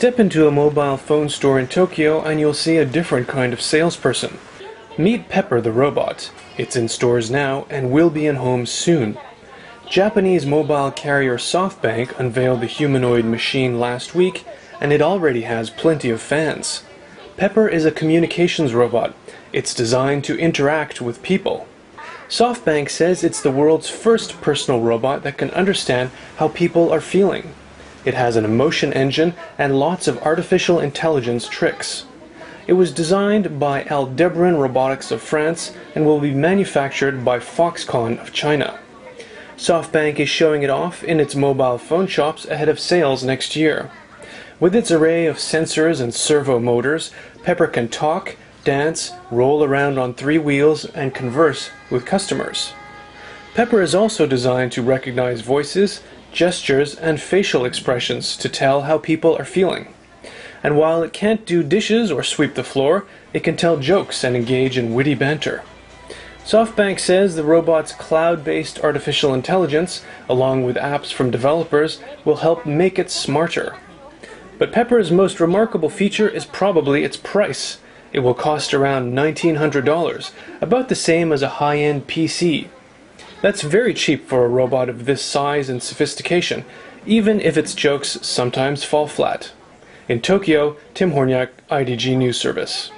Step into a mobile phone store in Tokyo and you'll see a different kind of salesperson. Meet Pepper the robot. It's in stores now and will be in homes soon. Japanese mobile carrier SoftBank unveiled the humanoid machine last week, and it already has plenty of fans. Pepper is a communications robot. It's designed to interact with people. SoftBank says it's the world's first personal robot that can understand how people are feeling. It has an emotion engine and lots of artificial intelligence tricks. It was designed by Aldebaran Robotics of France and will be manufactured by Foxconn of China. SoftBank is showing it off in its mobile phone shops ahead of sales next year. With its array of sensors and servo motors, Pepper can talk, dance, roll around on 3 wheels, and converse with customers. Pepper is also designed to recognize voices, gestures, and facial expressions to tell how people are feeling. And while it can't do dishes or sweep the floor, it can tell jokes and engage in witty banter. SoftBank says the robot's cloud-based artificial intelligence, along with apps from developers, will help make it smarter. But Pepper's most remarkable feature is probably its price. It will cost around $1,900, about the same as a high-end PC. That's very cheap for a robot of this size and sophistication, even if its jokes sometimes fall flat. In Tokyo, Tim Horniak, IDG News Service.